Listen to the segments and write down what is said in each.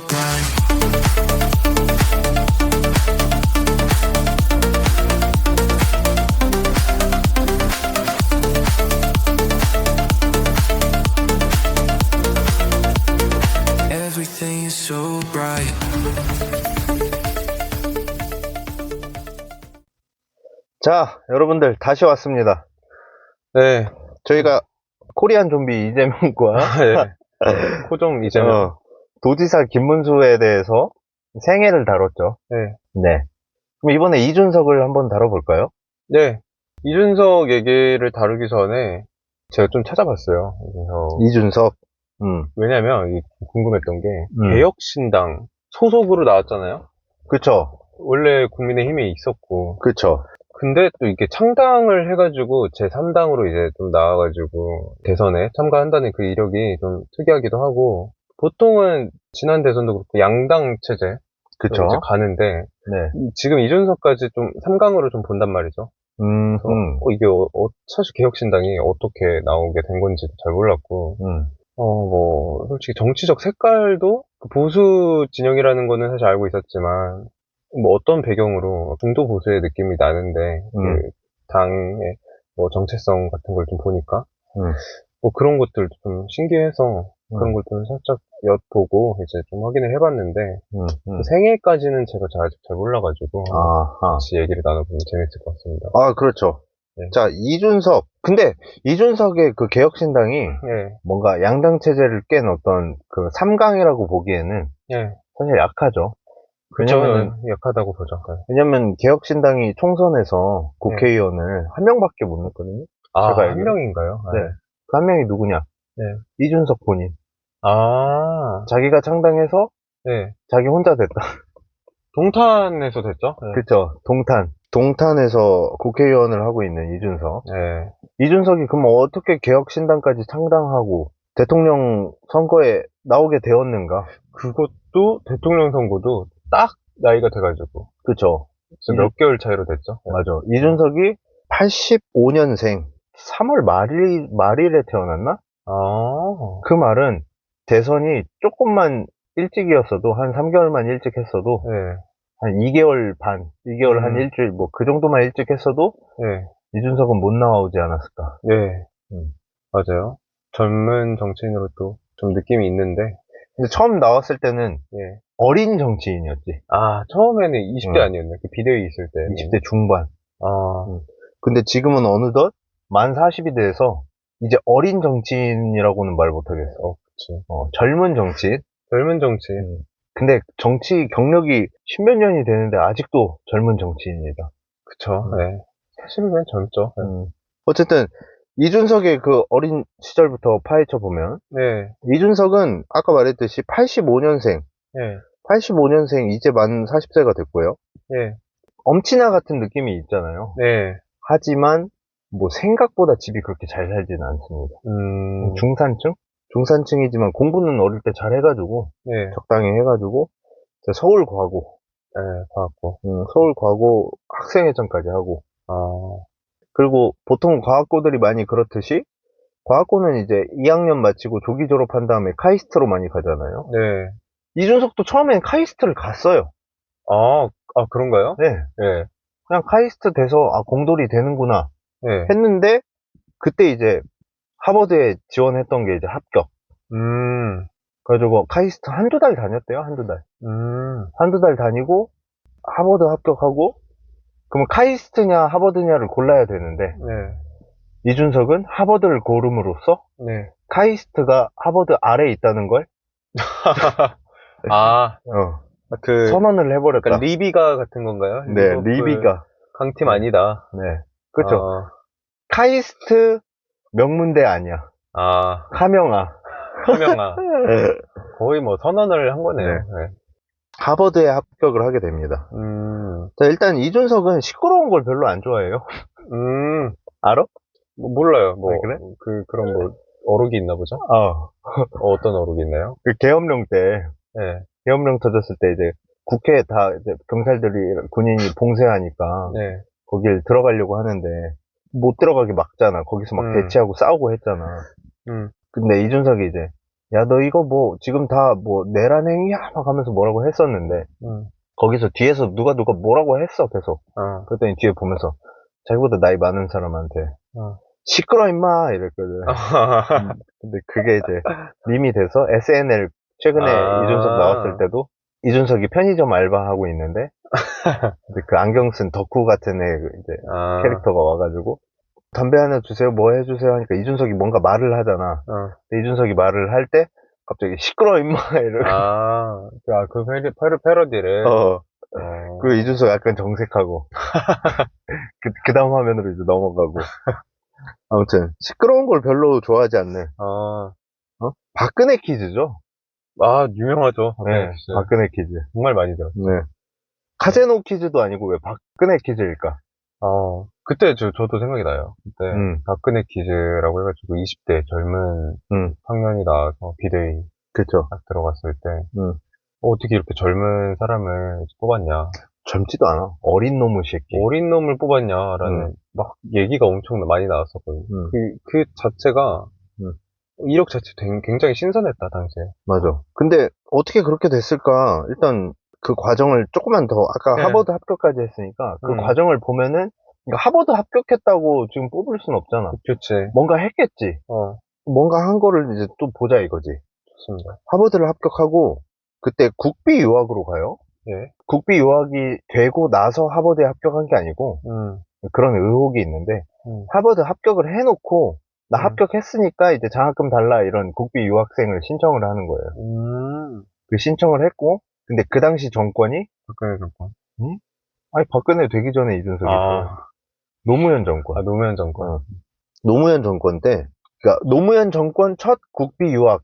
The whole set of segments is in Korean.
bright. Everything is so bright. 자, 여러분들 다시 왔습니다. 네. 저희가 코리안 좀비 이재명과 네. 코종 이재명. 도지사 김문수에 대해서 생애를 다뤘죠. 네. 네. 그럼 이번에 이준석을 한번 다뤄볼까요? 네. 이준석 얘기를 다루기 전에 제가 좀 찾아봤어요. 이준석. 왜냐면 이게 궁금했던 게 음. 개혁신당 소속으로 나왔잖아요. 그쵸. 원래 국민의힘에 있었고. 그쵸. 근데 또 이게 창당을 해가지고 제3당으로 이제 좀 나와가지고 대선에 참가한다는 그 이력이 좀 특이하기도 하고, 보통은 지난 대선도 그렇고 양당 체제 그쵸. 이제 가는데 네. 지금 이준석까지 좀 3강으로 좀 본단 말이죠. 이게 사실 개혁신당이 어떻게 나오게 된 건지도 잘 몰랐고, 솔직히 정치적 색깔도 그 보수 진영이라는 거는 사실 알고 있었지만, 뭐 어떤 배경으로 중도 보수의 느낌이 나는데, 그 당의 뭐 정체성 같은 걸 좀 보니까, 뭐 그런 것들도 좀 신기해서 그런 걸 좀 살짝 엿보고 이제 좀 확인을 해봤는데, 그 생애까지는 제가 아직 잘 몰라가지고, 같이 얘기를 나눠보면 재밌을 것 같습니다. 아, 그렇죠. 네. 자, 이준석. 근데 이준석의 그 개혁신당이 네. 뭔가 양당 체제를 깬 어떤 그 3강이라고 보기에는 네. 사실 약하죠. 그쵸. 왜냐면 약하다고 보죠. 네. 왜냐면 개혁신당이 총선에서 국회의원을 한 명밖에 못 냈거든요. 아, 제가 한 알기로. 명인가요? 네. 그 한 명이 누구냐? 네. 이준석 본인. 아, 자기가 창당해서 네. 자기 혼자 됐다. 동탄에서 됐죠? 네. 그쵸. 동탄에서 국회의원을 하고 있는 이준석. 네. 이준석이 그럼 어떻게 개혁신당까지 창당하고 대통령 선거에 나오게 되었는가? 그것도 대통령 선거도 딱 나이가 돼가지고. 그쵸. 진짜 몇 개월 차이로 됐죠? 네. 맞아. 이준석이 85년생 3월 말일에 태어났나? 아, 그 말은 대선이 조금만 일찍이었어도, 한 3개월만 일찍 했어도, 네. 한 2개월 반, 2개월 한 일주일, 뭐, 그 정도만 일찍 했어도, 네. 이준석은 못 나오지 않았을까. 네. 음. 맞아요. 젊은 정치인으로 또 좀 느낌이 있는데. 근데 처음 나왔을 때는 예. 어린 정치인이었지. 아, 처음에는 20대 아니었나요? 그 비대위 있을 때. 20대 중반. 아, 근데 지금은 어느덧 만 40이 돼서, 이제 어린 정치인이라고는 말 못하겠어. 그치. 젊은 정치인? 젊은 정치인. 근데 정치 경력이 10몇 년이 되는데 아직도 젊은 정치인이다. 그쵸. 네. 사실은 그냥 젊죠. 네. 어쨌든 이준석의 그 어린 시절부터 파헤쳐 보면 네. 이준석은 아까 말했듯이 85년생, 네. 85년생 이제 만 40세가 됐고요. 네. 엄친아 같은 느낌이 있잖아요. 네. 하지만 뭐 생각보다 집이 그렇게 잘 살지는 않습니다. 중산층이지만 공부는 어릴 때 잘 해가지고 네. 적당히 해가지고 서울 과고, 네, 과학고. 서울 과고 학생회장까지 하고. 그리고 보통 과학고들이 많이 그렇듯이 과학고는 이제 2학년 마치고 조기 졸업한 다음에 카이스트로 많이 가잖아요. 네. 이준석도 처음엔 카이스트를 갔어요. 그런가요? 네. 네. 그냥 카이스트 돼서 공돌이 되는구나 네. 했는데 그때 이제 하버드에 지원했던 게 이제 합격. 그래가지고 카이스트 한두 달 다녔대요. 한두 달 다니고 하버드 합격하고. 그러면 카이스트냐 하버드냐를 골라야 되는데 네. 이준석은 하버드를 고름으로써 네. 카이스트가 하버드 아래에 있다는 걸 선언을 해버렸다. 그러니까 리비가 같은 건가요? 네, 리비가 강팀 아니다. 네, 그렇죠. 카이스트 명문대 아니야. 카명아. 거의 뭐 선언을 한 거네요. 네. 하버드에 합격을 하게 됩니다. 자, 일단 이준석은 시끄러운 걸 별로 안 좋아해요. 알아? 몰라요. 뭐 그래? 그런 뭐 어록이 있나 보죠? 어떤 어록이 있나요? 그 계엄령 때, 네. 계엄령 터졌을 때 이제 국회에 다 이제 경찰들이 군인이 봉쇄하니까 네. 거길 들어가려고 하는데 못 들어가게 막잖아. 거기서 막 대치하고 싸우고 했잖아. 근데 이준석이 이제 야, 너 이거 뭐, 지금 다 뭐, 내란 행위야? 막 하면서 뭐라고 했었는데, 거기서 뒤에서 누가 뭐라고 했어, 계속. 그랬더니 뒤에 보면서, 자기보다 나이 많은 사람한테, 시끄러, 임마! 이랬거든. 근데 그게 이제, 밈이 돼서, SNL, 최근에 이준석 나왔을 때도, 이준석이 편의점 알바하고 있는데, 근데 그 안경 쓴 덕후 같은 애, 이제, 캐릭터가 와가지고, 담배 하나 주세요, 뭐 해주세요 하니까 이준석이 뭔가 말을 하잖아. 근데 이준석이 말을 할 때 갑자기 시끄러 임마 이러고. 그 패러디를. 그 이준석 약간 정색하고. 그 다음 화면으로 이제 넘어가고. 아무튼 시끄러운 걸 별로 좋아하지 않는. 박근혜 퀴즈죠. 유명하죠. 네, 박근혜 퀴즈. 정말 많이 들었죠. 네. 카제노 qui즈도 아니고 왜 박근혜 퀴즈일까? 그때 저도 생각이 나요. 그때 박근혜 퀴즈라고 해가지고 20대 젊은 청년이 나와서 비대위 그쵸. 딱 들어갔을 때 어떻게 이렇게 젊은 사람을 뽑았냐. 젊지도 않아. 어린 놈의 새끼. 어린 놈을 뽑았냐라는 막 얘기가 엄청 많이 나왔었거든요. 그 자체가 이력 자체 굉장히 신선했다 당시에. 맞아. 근데 어떻게 그렇게 됐을까? 일단 그 과정을 조금만 더 아까 하버드 합격까지 했으니까 그 과정을 보면은 그러니까 하버드 합격했다고 지금 뽑을 순 없잖아. 그치. 뭔가 했겠지. 뭔가 한 거를 이제 또 보자 이거지. 좋습니다. 하버드를 합격하고 그때 국비 유학으로 가요. 예. 국비 유학이 되고 나서 하버드에 합격한 게 아니고 그런 의혹이 있는데 하버드 합격을 해놓고 나 합격했으니까 이제 장학금 달라 이런 국비 유학생을 신청을 하는 거예요. 그 신청을 했고 근데 그 당시 정권이 박근혜 정권. 아니 박근혜 되기 전에 이준석이 노무현 정권. 노무현 정권. 노무현 정권 때 그러니까 노무현 정권 첫 국비 유학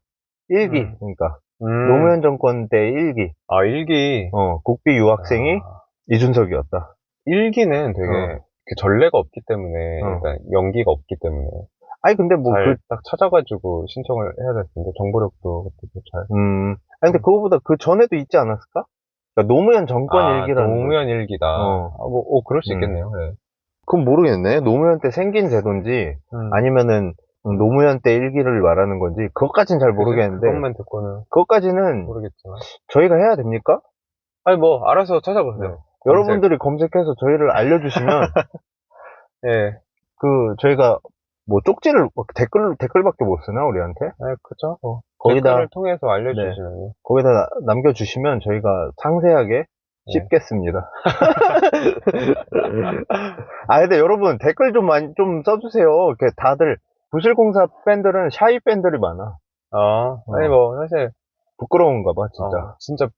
1기 그러니까 노무현 정권 때 1기. 1기. 국비 유학생이 이준석이었다. 1기는 되게 전례가 없기 때문에 그러니까 연기가 없기 때문에. 아니 근데 뭐 딱 찾아가지고 신청을 해야 될 텐데 정보력도 그때 잘. 아니 근데 그거보다 그 전에도 있지 않았을까? 그러니까 노무현 정권 1기라는 노무현 1기다. 그럴 수 있겠네요. 네. 그건 모르겠네. 노무현 때 생긴 제도인지 아니면은 노무현 때 1기를 말하는 건지 그것까지는 잘 모르겠는데 그것만 듣고는 그것까지는 모르겠지만 저희가 해야 됩니까? 아니 뭐 알아서 찾아보세요. 여러분들이 검색해서 저희를 알려주시면 예. 저희가 뭐 쪽지를 댓글밖에 못 쓰나 우리한테? 그죠. 거기다 댓글을 통해서 알려주시면 거기다 남겨주시면 저희가 상세하게 씹겠습니다. 근데 여러분 댓글 좀 써주세요. 이렇게 다들 부실공사 팬들은 샤이 팬들이 많아. 아니 뭐 사실 부끄러운가 봐 진짜. 진짜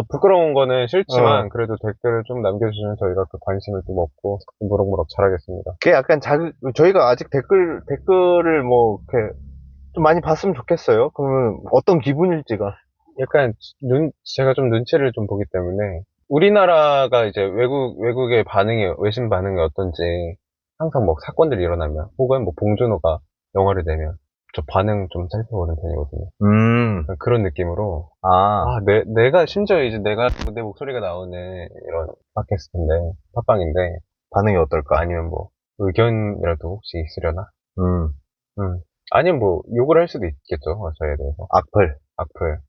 부끄러운 거는 싫지만 그래도 댓글을 좀 남겨주시면 저희가 그 관심을 또 먹고 무럭무럭 잘하겠습니다. 그게 약간 저희가 아직 댓글을 뭐 이렇게 좀 많이 봤으면 좋겠어요. 그러면 어떤 기분일지가. 약간 제가 좀 눈치를 좀 보기 때문에 우리나라가 이제 외국의 외신 반응이 어떤지 항상 뭐 사건들이 일어나면 혹은 뭐 봉준호가 영화를 내면 저 반응 좀 살펴보는 편이거든요. 그런 느낌으로 내가 심지어 이제 내 목소리가 나오는 이런 팟캐스트인데 팟빵인데 반응이 어떨까? 아니면 뭐 의견이라도 혹시 있으려나? 아니면 뭐 욕을 할 수도 있겠죠. 저희에 대해서 악플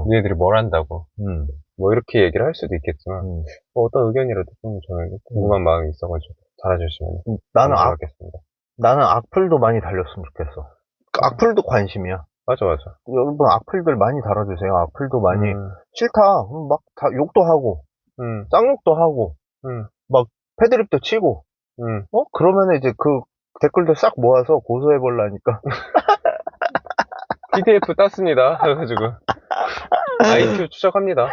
니네들이 뭘 한다고 뭐 이렇게 얘기를 할 수도 있겠지만 뭐 어떤 의견이라도 좀 저는 궁금한 마음이 있어가지고 달아주시면 감사하겠습니다. 나는 악플도 많이 달렸으면 좋겠어. 악플도 관심이야. 맞아. 여러분 악플들 많이 달아주세요. 악플도 많이 싫다. 막 다 욕도 하고 쌍욕도 하고 막 패드립도 치고 그러면 이제 그 댓글들 싹 모아서 고소해보려니까 PDF 땄습니다. 그래가지고 IQ 추적합니다.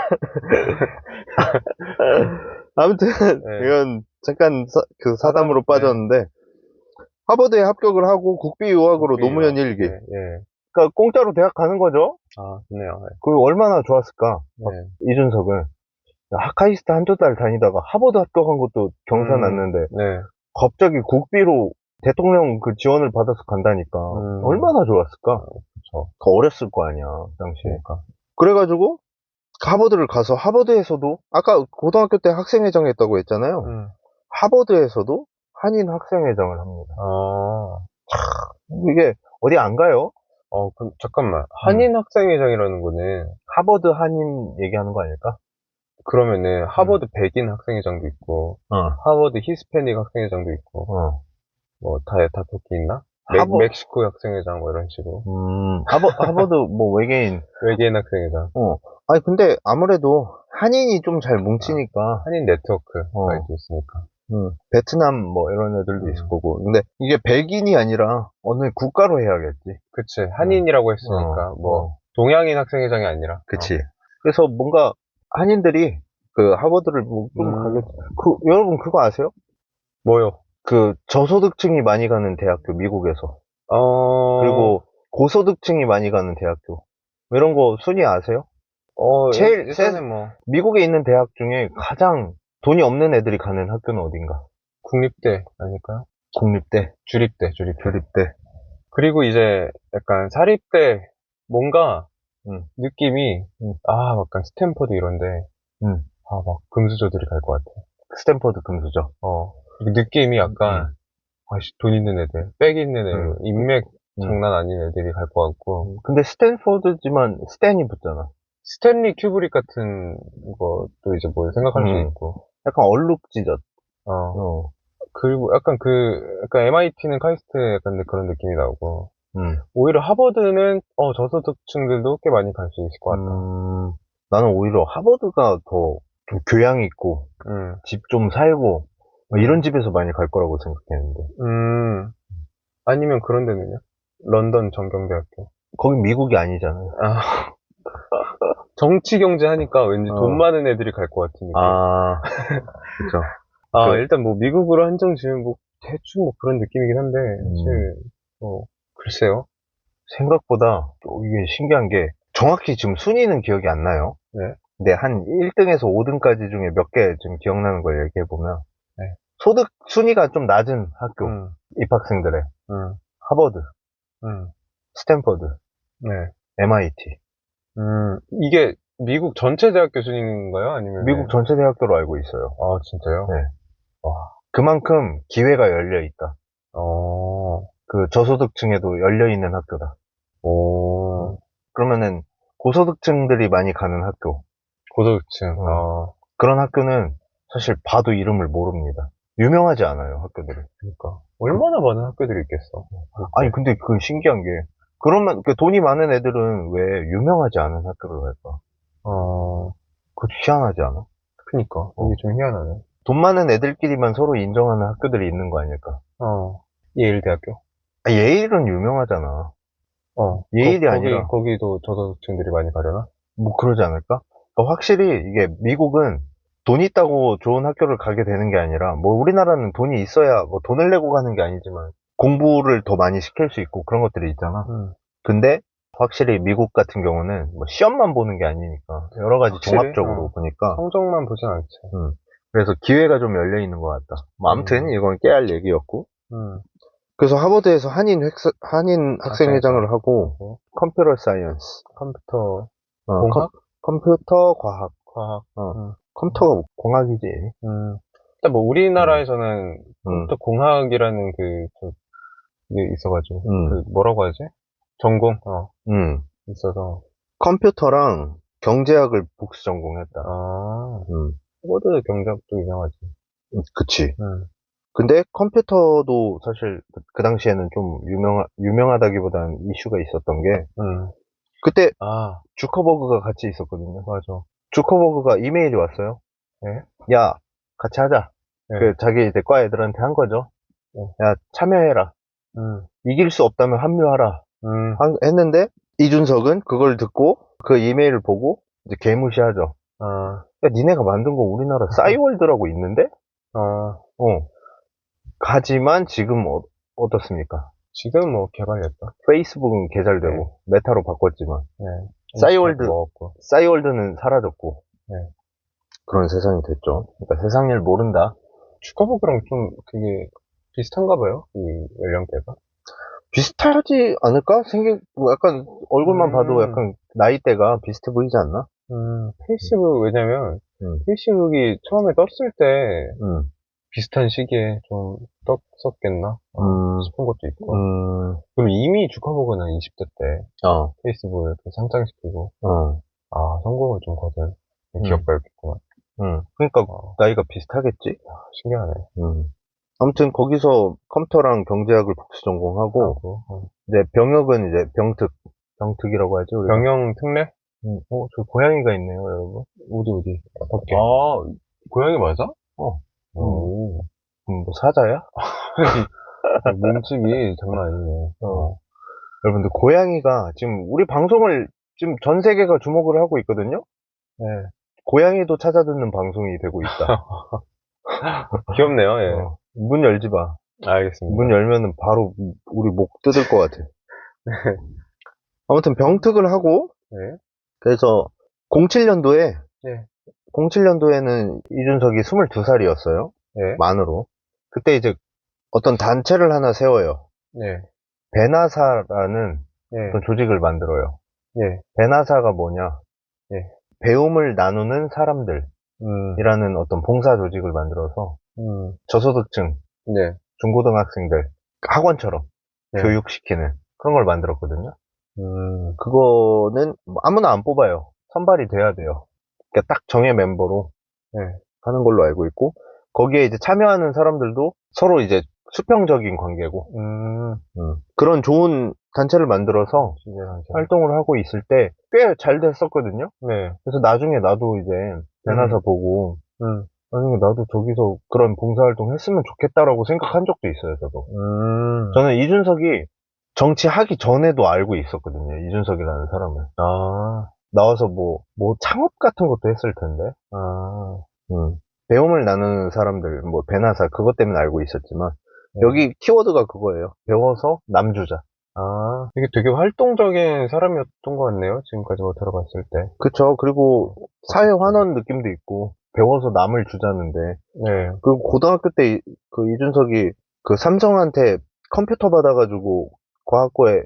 아무튼 이건 잠깐 그 사담으로 빠졌는데 하버드에 합격을 하고 국비 유학으로 노무현 1기. 그러니까 공짜로 대학 가는 거죠. 좋네요. 그게 얼마나 좋았을까. 이준석은 하카이스트 한두 달 다니다가 하버드 합격한 것도 경사 났는데 갑자기 국비로 대통령 그 지원을 받아서 간다니까 얼마나 좋았을까. 그쵸. 어렸을 거 아니야 당시니까. 그래가지고 하버드를 가서 하버드에서도 아까 고등학교 때 학생회장 했다고 했잖아요. 하버드에서도 한인 학생회장을 합니다. 이게 어디 안 가요? 그럼 잠깐만. 한인 학생회장이라는 거는, 하버드 한인 얘기하는 거 아닐까? 그러면은, 하버드 백인 학생회장도 있고, 하버드 히스패닉 학생회장도 있고, 뭐, 다 그렇게 있나? 멕시코 학생회장, 뭐, 이런 식으로. 하버드 뭐 외계인. 외계인 학생회장. 아니, 근데 아무래도 한인이 좀 잘 뭉치니까. 한인 네트워크가 있으니까. 베트남 뭐 이런 애들도 있을 거고. 근데 이게 백인이 아니라 어느 국가로 해야겠지. 그치. 한인이라고 했으니까. 동양인 학생회장이 아니라. 그치. 그래서 뭔가 한인들이 그 하버드를 뭐 좀 가겠지. 여러분 그거 아세요? 뭐요? 그 저소득층이 많이 가는 대학교, 미국에서. 그리고 고소득층이 많이 가는 대학교. 이런 거 순위 아세요? 제일 미국에 있는 대학 중에 가장 돈이 없는 애들이 가는 학교는 어딘가? 국립대 아닐까요? 국립대. 주립대. 주립대. 그리고 이제 약간 사립대 뭔가 느낌이 약간 스탠퍼드 이런데 막 금수저들이 갈 것 같아. 스탠퍼드 금수저. 느낌이 약간 돈 있는 애들, 백 있는 애들, 인맥 장난 아닌 애들이 갈 것 같고. 근데 스탠퍼드지만 스탠이 붙잖아. 스탠리 큐브릭 같은 것도 이제 뭐 생각할 수 있고. 약간 얼룩지졌. 그리고 약간 약간 MIT는 카이스트 약간 그런 느낌이 나고. 오히려 하버드는 저소득층들도 꽤 많이 갈 수 있을 것 같다. 나는 오히려 하버드가 더 좀 교양 있고, 집 좀 살고, 이런 집에서 많이 갈 거라고 생각했는데. 아니면 그런 데는요? 런던 정경대학교. 거긴 미국이 아니잖아요. 정치 경제 하니까 왠지 돈 많은 애들이 갈 것 같은 느낌. 그쵸. 일단 뭐 미국으로 한정 지으면 뭐 대충 뭐 그런 느낌이긴 한데, 사실, 글쎄요. 생각보다 이게 신기한 게 정확히 지금 순위는 기억이 안 나요. 네. 근데 한 1등에서 5등까지 중에 몇 개 지금 기억나는 걸 얘기해보면 소득 순위가 좀 낮은 학교 입학생들의 하버드, 스탠퍼드, MIT. 이게 미국 전체 대학교 순인가요? 아니면 미국 전체 대학교로 알고 있어요. 아, 진짜요? 네. 그만큼 기회가 열려 있다. 그 저소득층에도 열려 있는 학교다. 그러면은 고소득층들이 많이 가는 학교. 고소득층. 그런 학교는 사실 봐도 이름을 모릅니다. 유명하지 않아요, 학교들이. 그러니까 얼마나 많은 학교들이 있겠어. 아니 근데 그 신기한 게 그러면 그 돈이 많은 애들은 왜 유명하지 않은 학교를 갈까? 그거 희한하지 않아? 그니까 이게 좀 희한하네. 돈 많은 애들끼리만 서로 인정하는 학교들이 있는 거 아닐까? 예일 대학교. 예일은 유명하잖아. 예일이 아니라 거기도 저소득층들이 많이 가려나? 뭐 그러지 않을까? 그러니까 확실히 이게 미국은 돈 있다고 좋은 학교를 가게 되는 게 아니라 뭐 우리나라는 돈이 있어야 뭐 돈을 내고 가는 게 아니지만 공부를 더 많이 시킬 수 있고 그런 것들이 있잖아. 근데 확실히 미국 같은 경우는 뭐 시험만 보는 게 아니니까 여러 가지 종합적으로 보니까 성적만 보진 않지. 그래서 기회가 좀 열려 있는 것 같다. 뭐 아무튼 이건 깨알 얘기였고. 그래서 하버드에서 한인 학생회장을 하고 컴퓨터 사이언스, 컴퓨터 공학? 컴퓨터 과학. 컴퓨터가 공학이지. 일단 뭐 우리나라에서는 컴퓨터 공학이라는 그게 있어가지고 그 뭐라고 하지? 전공 있어서 컴퓨터랑 경제학을 복수 전공했다. 하버드 경제학도 유명하지. 그치. 근데 컴퓨터도 사실 그 당시에는 좀 유명하다기보다는 이슈가 있었던 게 그때 주커버그가 같이 있었거든요. 맞아. 주커버그가 이메일이 왔어요. 야, 같이 하자. 그 자기 이제 과 애들한테 한 거죠. 야, 참여해라. 이길 수 없다면 합류하라. 했는데 이준석은 그걸 듣고 그 이메일을 보고 이제 개무시하죠. 야, 니네가 만든 거 우리나라 싸이월드라고 있는데? 하지만 지금 어떻습니까? 지금 뭐 개발됐다. 페이스북은 개잘되고 메타로 바꿨지만 싸이월드는 사라졌고 그런 세상이 됐죠. 그러니까 세상 일 모른다. 주커버그랑 좀 되게 비슷한가 봐요. 이 연령대가. 비슷하지 않을까? 뭐 약간 얼굴만 봐도 약간 나이대가 비슷해 보이지 않나? 페이스북 왜냐면 페이스북이 처음에 떴을 때 비슷한 시기에 좀 떴었겠나 싶은 것도 있고. 그리고 이미 주커버그는 20대 때 페이스북을 이렇게 상장시키고 성공을 좀 거둔 기업가였겠구만. 그러니까 나이가 비슷하겠지? 신기하네. 아무튼 거기서 컴퓨터랑 경제학을 복수 전공하고 이제 병역은 이제 병특이라고 하죠. 우리가. 병영 특례? 저 고양이가 있네요, 여러분. 어디? 밖에. 고양이 맞아? 뭐 사자야? 몸집이 장난 아니네. 여러분들, 고양이가 지금 우리 방송을 지금 전 세계가 주목을 하고 있거든요? 네. 고양이도 찾아듣는 방송이 되고 있다. 귀엽네요, 예. 문 열지 마. 알겠습니다. 문 열면은 바로 우리 목 뜯을 것 같아. 아무튼 병특을 하고, 네. 그래서 07년도에, 네. 07년도에는 이준석이 22살이었어요. 네. 만으로. 그때 이제 어떤 단체를 하나 세워요. 네. 배나사라는 네. 어떤 조직을 만들어요. 네. 배나사가 뭐냐? 네. 배움을 나누는 사람들이라는 어떤 봉사 조직을 만들어서 저소득층, 네. 중고등학생들 학원처럼 네. 교육시키는 그런 걸 만들었거든요. 그거는 아무나 안 뽑아요. 선발이 돼야 돼요. 그러니까 딱 정예 멤버로 하는 걸로 알고 있고, 거기에 이제 참여하는 사람들도 서로 이제 수평적인 관계고, 그런 좋은 단체를 만들어서 활동을 하고 있을 때 꽤 잘 됐었거든요. 네. 그래서 나중에 나도 이제 배나사 보고 나중에 나도 저기서 그런 봉사활동 했으면 좋겠다라고 생각한 적도 있어요, 저도. 저는 이준석이 정치하기 전에도 알고 있었거든요, 이준석이라는 사람을. 나와서 뭐 창업 같은 것도 했을 텐데. 배움을 나누는 사람들, 뭐 배나사 그것 때문에 알고 있었지만, 여기 키워드가 그거예요. 배워서 남주자. 이게 되게 활동적인 사람이었던 것 같네요. 지금까지 뭐 들어봤을 때. 그쵸. 그리고 사회 환원 느낌도 있고, 배워서 남을 주자는데. 네. 그리고 고등학교 때 그 이준석이 그 삼성한테 컴퓨터 받아가지고 과학고에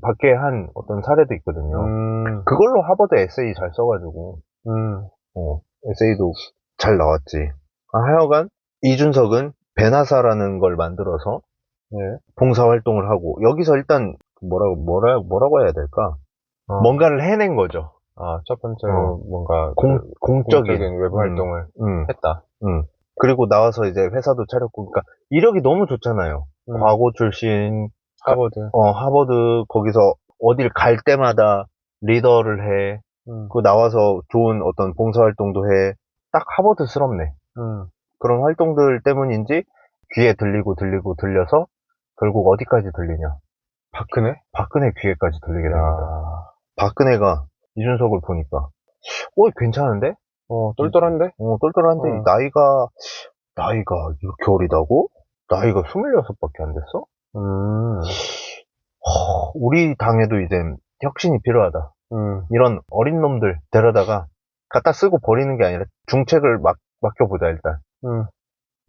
받게 한 어떤 사례도 있거든요. 그걸로 하버드 에세이 잘 써가지고, 에세이도 잘 나왔지. 하여간 이준석은 배나사라는 걸 만들어서 봉사활동을 하고, 여기서 일단 뭐라고 해야 될까? 뭔가를 해낸 거죠. 첫 번째로 뭔가 공적인 외부 활동을 했다. 그리고 나와서 이제 회사도 차렸고, 그러니까 이력이 너무 좋잖아요. 과고 출신, 하버드 거기서 어딜 갈 때마다 리더를 해. 그 나와서 좋은 어떤 봉사활동도 해. 딱 하버드스럽네. 그런 활동들 때문인지 귀에 들려서 결국 어디까지 들리냐? 박근혜 귀에까지 들리게 됩니다. 박근혜가 이준석을 보니까 괜찮은데? 똘똘한데? 똘똘한데 나이가 이렇게 어리다고? 나이가 26밖에 안 됐어? 우리 당에도 이제 혁신이 필요하다. 이런 어린 놈들 데려다가 갖다 쓰고 버리는 게 아니라 중책을 맡겨보자, 일단.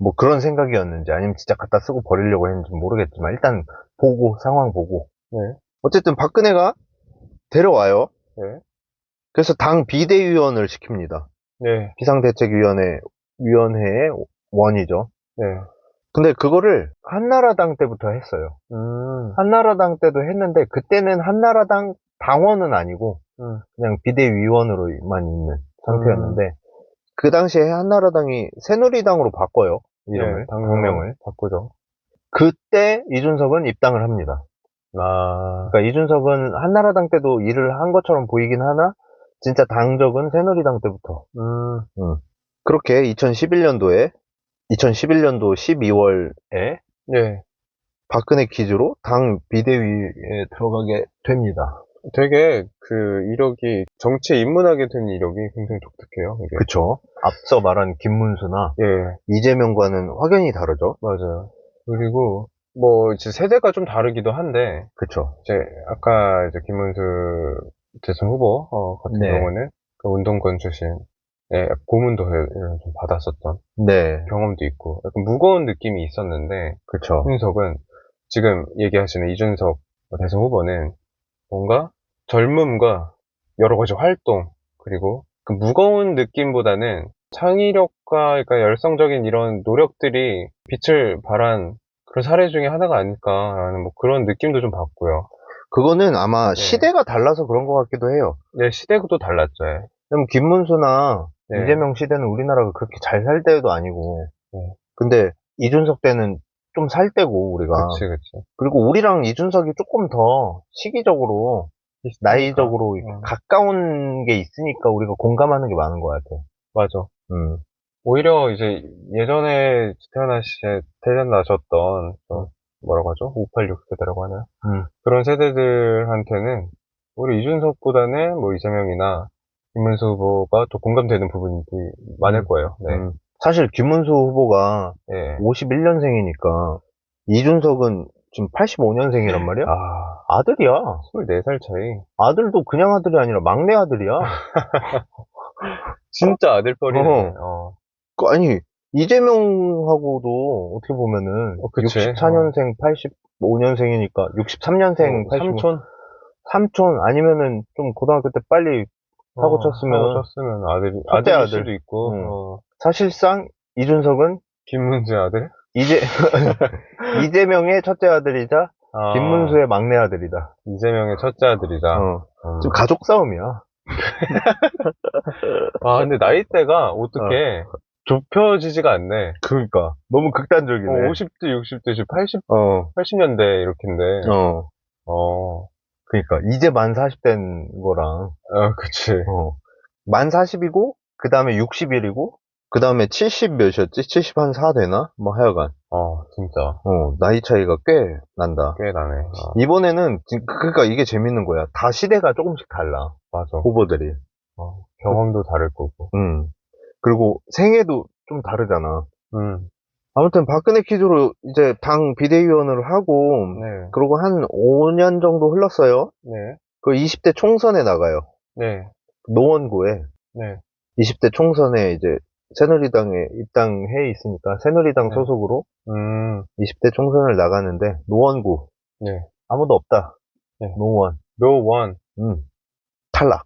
뭐 그런 생각이었는지 아니면 진짜 갖다 쓰고 버리려고 했는지 모르겠지만, 일단 상황 보고. 어쨌든 박근혜가 데려와요. 그래서 당 비대위원을 시킵니다. 비상대책위원회의 원이죠. 근데 그거를 한나라당 때부터 했어요. 한나라당 때도 했는데, 그때는 한나라당 당원은 아니고 그냥 비대위원으로만 있는 상태였는데, 그 당시에 한나라당이 새누리당으로 바꿔요. 이름을, 당명을 바꾸죠. 그때 이준석은 입당을 합니다. 그러니까 이준석은 한나라당 때도 일을 한 것처럼 보이긴 하나, 진짜 당적은 새누리당 때부터. 그렇게 2011년도 12월에 박근혜 퀴즈로 당 비대위에 들어가게 됩니다. 되게 이력이, 정치에 입문하게 된 이력이 굉장히 독특해요. 이게. 그쵸. 앞서 말한 김문수나 이재명과는 확연히 다르죠. 맞아요. 그리고 뭐 이제 세대가 좀 다르기도 한데, 그쵸. 이제 아까 이제 김문수 대선 후보 같은 경우는 그 운동권 출신 고문도를 좀 받았었던 경험도 있고, 약간 무거운 느낌이 있었는데, 그쵸. 이준석은 지금 얘기하시는 이준석 대선 후보는 뭔가 젊음과 여러 가지 활동, 그리고 그 무거운 느낌보다는 창의력과 그러니까 열성적인 이런 노력들이 빛을 발한 그런 사례 중에 하나가 아닐까라는 뭐 그런 느낌도 좀 받고요. 그거는 아마 네. 시대가 달라서 그런 것 같기도 해요. 네, 시대도 달랐죠. 예. 왜냐면 김문수나 네. 이재명 시대는 우리나라가 그렇게 잘 살 때도 아니고, 네. 근데 이준석 때는 좀 살 때고, 우리가. 그치. 그리고 우리랑 이준석이 조금 더 시기적으로, 나이적으로 가까운 게 있으니까 우리가 공감하는 게 많은 것 같아. 맞아. 음. 오히려 이제 예전에 태어나셨던, 뭐라고 하죠? 586 세대라고 하나요? 그런 세대들한테는 우리 이준석보다는 뭐 이재명이나 김문수 후보가 더 공감되는 부분들이 많을 거예요. 네. 사실 김문수 후보가 예. 51년생이니까 이준석은 지금 85년생이란 말이야? 아들이야. 24살 차이. 아들도 그냥 아들이 아니라 막내 아들이야. 진짜 아들뻘이네. 아니, 이재명하고도 어떻게 보면은 그치. 64년생, 85년생이니까 63년생, 85. 삼촌 아니면은 좀 고등학교 때 빨리 사고 쳤으면 아들일 아들. 수도 있고. 사실상 이준석은 김문수의 아들? 이재명의 첫째 아들이자 김문수의 막내 아들이다. 이재명의 첫째 아들이다. 지금 가족 싸움이야. 근데 나이대가 어떻게 좁혀지지가 않네. 그러니까 너무 극단적이네. 50대, 60대, 80년대 이렇게인데. 그러니까 이제 만 40대인 거랑. 그치. 만 40이고 그 다음에 60일이고 그 다음에 70 몇이었지? 70 한 4 되나? 뭐 하여간. 진짜. 나이 차이가 꽤 난다. 꽤 나네. 이번에는 그러니까 이게 재밌는 거야. 다 시대가 조금씩 달라. 맞아. 후보들이. 경험도 다를 거고. 그리고 생애도 좀 다르잖아. 음. 아무튼 박근혜 퀴즈로 이제 당 비대위원을 하고, 네. 그리고 한 5년 정도 흘렀어요. 네. 그 20대 총선에 나가요. 네. 노원구에. 네. 20대 총선에 이제 새누리당에 입당해 있으니까 새누리당 네. 소속으로 20대 총선을 나가는데 노원구. 네. 아무도 없다. 네. 노원. 탈락.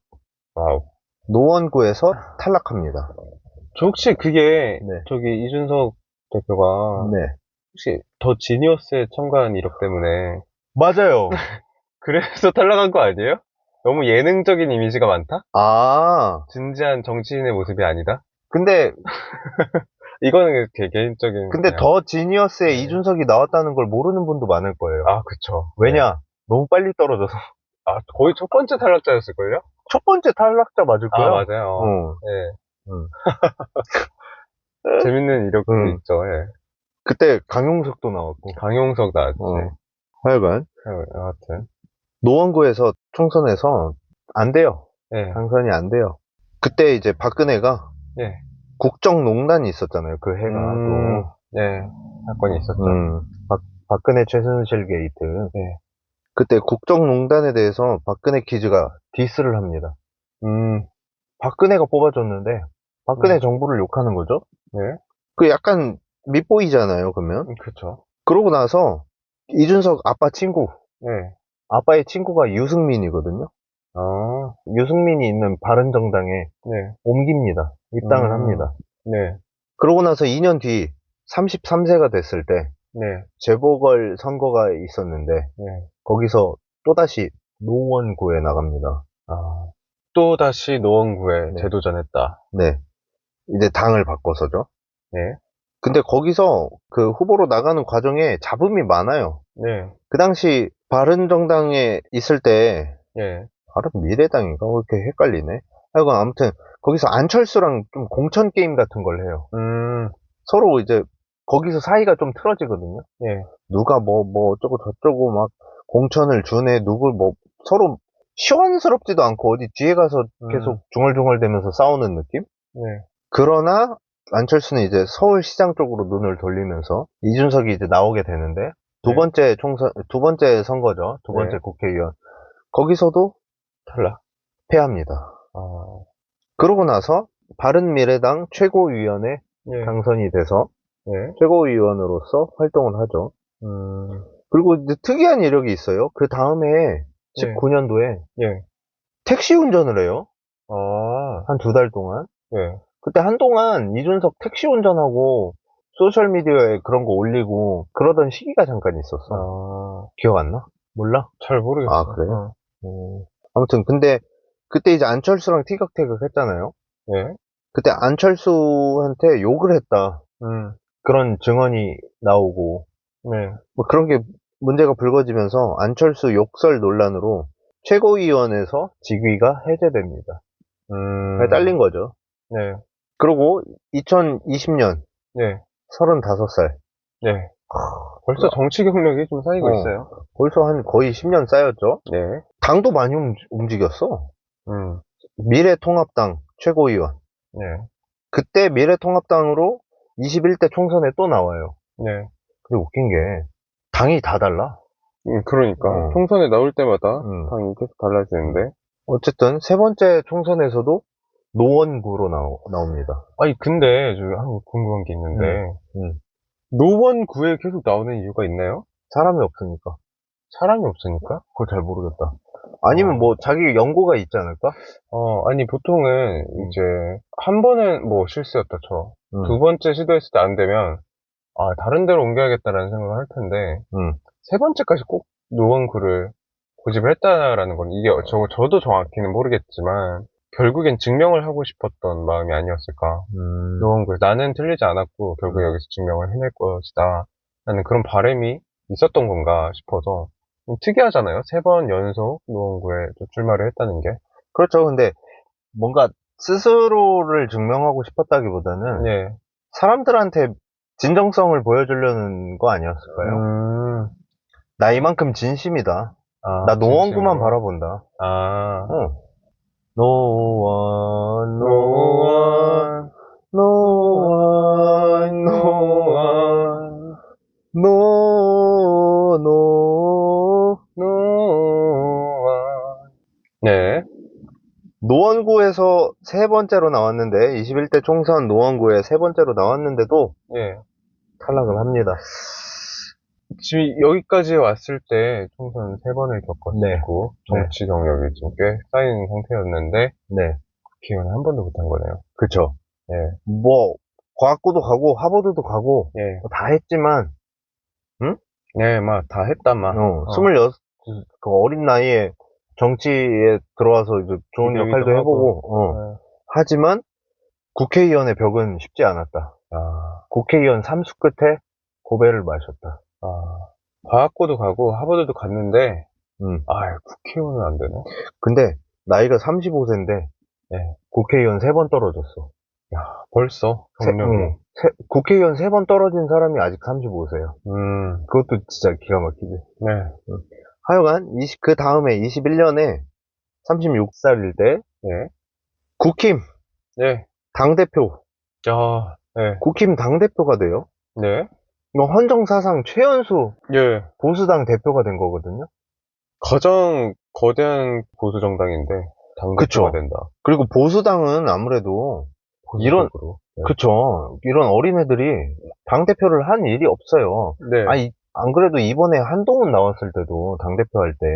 와우. 노원구에서 탈락합니다. 저 혹시 그게 네. 저기 이준석 대표가 네. 혹시 더 지니어스에 첨가한 이력 때문에 맞아요. 그래서 탈락한 거 아니에요? 너무 예능적인 이미지가 많다? 진지한 정치인의 모습이 아니다? 근데 이거는 개인적인. 근데 더 지니어스에 이준석이 나왔다는 걸 모르는 분도 많을 거예요. 그쵸. 왜냐? 너무 빨리 떨어져서. 거의 첫 번째 탈락자였을걸요? 첫 번째 탈락자 맞을 거야. 맞아요. 네. 재밌는 이력도 있죠. 예. 그때 강용석도 나왔고. 강용석 나왔지. 하여간. 여하튼. 노원구에서 총선에서 안 돼요. 네. 당선이 안 돼요. 그때 이제 박근혜가 국정농단이 있었잖아요. 그 해가 또. 네. 사건이 있었죠. 박근혜 최순실 게이트. 네. 그때 국정농단에 대해서 박근혜 퀴즈가 디스를 합니다. 박근혜가 뽑아줬는데 박근혜 정부를 욕하는 거죠. 네. 그 약간 밉보이잖아요, 그러면. 그쵸. 그러고 나서 이준석 아빠 친구. 네. 아빠의 친구가 유승민이거든요. 유승민이 있는 바른정당에 옮깁니다. 입당을 합니다. 네. 그러고 나서 2년 뒤 33세가 됐을 때 재보궐 선거가 있었는데 거기서 또다시 노원구에 나갑니다. 또다시 노원구에 재도전했다. 네. 이제 당을 바꿔서죠. 네. 근데 거기서 그 후보로 나가는 과정에 잡음이 많아요. 네. 그 당시 바른정당에 있을 때 바른미래당인가? 왜 이렇게 헷갈리네. 하여간 아무튼 거기서 안철수랑 좀 공천 게임 같은 걸 해요. 서로 이제 거기서 사이가 좀 틀어지거든요. 누가 뭐 어쩌고 저쩌고 막 공천을 주네. 누굴 뭐 서로 시원스럽지도 않고 어디 뒤에 가서 계속 중얼중얼대면서 싸우는 느낌? 그러나 안철수는 이제 서울시장 쪽으로 눈을 돌리면서 이준석이 이제 나오게 되는데 두 번째 선거죠. 두 번째 국회의원. 거기서도 패합니다. 그러고 나서 바른미래당 최고위원회 당선이 돼서 최고위원으로서 활동을 하죠. 그리고 이제 특이한 이력이 있어요. 그 다음에 19년도에 택시 운전을 해요. 한 2달 동안. 그때 한동안 이준석 택시 운전하고 소셜미디어에 그런 거 올리고 그러던 시기가 잠깐 있었어. 기억 안 나? 몰라? 잘 모르겠어. 아, 그래? 아무튼, 근데, 그때 이제 안철수랑 티격태격 했잖아요? 예. 그때 안철수한테 욕을 했다. 그런 증언이 나오고, 네. 뭐 그런 게 문제가 불거지면서 안철수 욕설 논란으로 최고위원회에서 직위가 해제됩니다. 잘린 거죠. 네. 그리고 2020년, 네. 35살. 네. 벌써 정치 경력이 좀 쌓이고 어. 있어요. 벌써 한 거의 10년 쌓였죠? 네. 당도 많이 움직였어. 미래통합당 최고위원. 네. 그때 미래통합당으로 21대 총선에 또 나와요. 네. 근데 웃긴 게 당이 다 달라. 그러니까. 총선에 나올 때마다 당이 계속 달라지는데. 어쨌든 세 번째 총선에서도 노원구로 나옵니다. 아니, 근데, 저, 궁금한 게 있는데. 노원구에 계속 나오는 이유가 있나요? 사람이 없으니까. 사람이 없으니까? 그걸 잘 모르겠다. 아니면 뭐 자기 연고가 있지 않을까? 아니, 보통은 이제, 한 번은 뭐 실수였다 쳐. 두 번째 시도했을 때 안 되면, 다른 데로 옮겨야겠다라는 생각을 할 텐데, 세 번째까지 꼭 노원구를 고집을 했다라는 건, 이게, 저도 정확히는 모르겠지만, 결국엔 증명을 하고 싶었던 마음이 아니었을까. 노원구에 나는 틀리지 않았고, 결국 여기서 증명을 해낼 것이다. 라는 그런 바람이 있었던 건가 싶어서, 좀 특이하잖아요. 세 번 연속 노원구에 출마를 했다는 게. 그렇죠. 근데 뭔가 스스로를 증명하고 싶었다기보다는 네. 사람들한테 진정성을 보여주려는 거 아니었을까요? 나 이만큼 진심이다. 나 노원구만 진심으로. 바라본다. 아. 노원, 노원, 노원, 노원, 노원. 네. 노원구에서 세 번째로 나왔는데, 21대 총선 노원구에 세 번째로 나왔는데도 예. 탈락을 합니다. 지금 여기까지 왔을 때 총선 세 번을 겪었고, 정치 경력이 좀 꽤 쌓인 상태였는데, 네. 국회의원 한 번도 못한 거네요. 그쵸. 예. 뭐, 과학고도 가고, 하버드도 가고, 예. 뭐다 했지만, 네, 다 했다, 26, 그 어린 나이에 정치에 들어와서 이제 좋은 기대기도 역할도 해보고, 네. 하지만 국회의원의 벽은 쉽지 않았다. 국회의원 3수 끝에 고배를 마셨다. 과학고도 가고, 하버드도 갔는데, 음. 국회의원은 안 되네. 근데 나이가 35세인데 네. 국회의원 3번 떨어졌어. 벌써 경력이. 국회의원 3번 떨어진 사람이 아직 35세야. 그것도 진짜 기가 막히지. 네. 하여간 그 다음에 21년에 36살일 때 네. 국힘 네. 당대표, 네. 국힘 당대표가 돼요. 네. 이거 헌정사상 최연소 예. 보수당 대표가 된 거거든요. 가장 거대한 보수 정당인데 당대표가 그쵸. 된다. 그리고 보수당은 아무래도 이런, 네. 그쵸. 이런 어린애들이 당대표를 한 일이 없어요. 네. 안 그래도 이번에 한동훈 나왔을 때도 당대표 할 때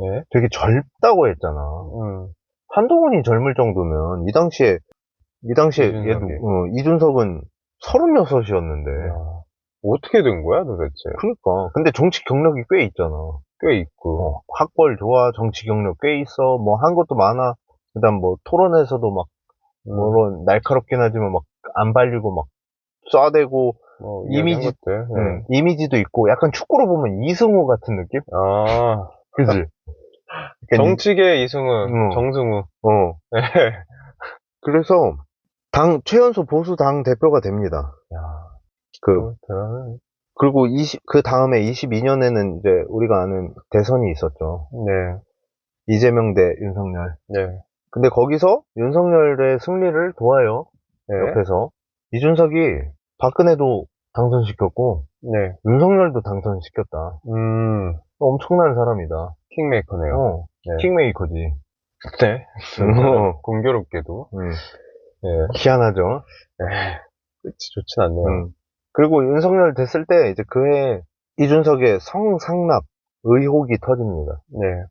네. 되게 젊다고 했잖아. 한동훈이 젊을 정도면 이 당시에 이준석은 36이었는데. 어떻게 된 거야 도대체? 그러니까. 근데 정치 경력이 꽤 있잖아. 꽤 있고. 학벌 좋아, 정치 경력 꽤 있어. 뭐 한 것도 많아. 그다음 뭐 토론에서도 막 물론 날카롭긴 하지만 막 안 발리고 막 쏴대고 이미지도 있고 약간 축구로 보면 이승우 같은 느낌? 그지? 정치계 이승우, 정승우. 네. 그래서 최연소 보수당 대표가 됩니다. 그리고 그 다음에 22년에는 이제 우리가 아는 대선이 있었죠. 네. 이재명 대 윤석열. 네. 근데 거기서 윤석열의 승리를 도와요. 네. 옆에서. 이준석이 박근혜도 당선시켰고, 네. 윤석열도 당선시켰다. 엄청난 사람이다. 킹메이커네요. 네. 킹메이커지. 네. 공교롭게도. 네. 희한하죠. 끝이 좋진 않네요. 그리고 윤석열 됐을 때, 이제 그해 이준석의 성상납 의혹이 터집니다. 네.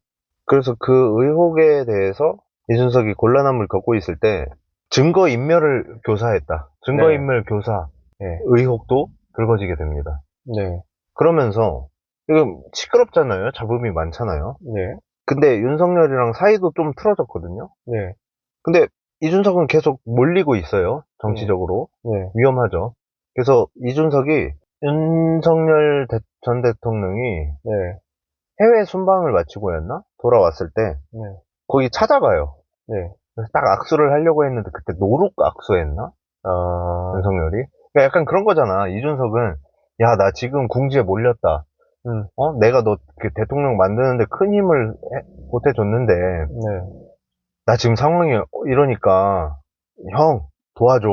그래서 그 의혹에 대해서 이준석이 곤란함을 겪고 있을 때, 증거인멸을 교사했다. 증거인멸 교사 네. 의혹도 불거지게 됩니다. 네. 그러면서 지금 시끄럽잖아요. 잡음이 많잖아요. 네. 근데 윤석열이랑 사이도 좀 틀어졌거든요. 네. 근데 이준석은 계속 몰리고 있어요. 정치적으로. 네. 위험하죠. 그래서 이준석이 윤석열 전 대통령이 네. 해외 순방을 마치고였나? 돌아왔을 때 네. 거기 찾아가요. 네. 그래서 딱 악수를 하려고 했는데 그때 노룩 악수했나? 아, 윤석열이. 그러니까 약간 그런 거잖아. 이준석은 야, 나 지금 궁지에 몰렸다. 내가 너 대통령 만드는데 큰 힘을 보태줬는데 네. 나 지금 상황이 이러니까 형 도와줘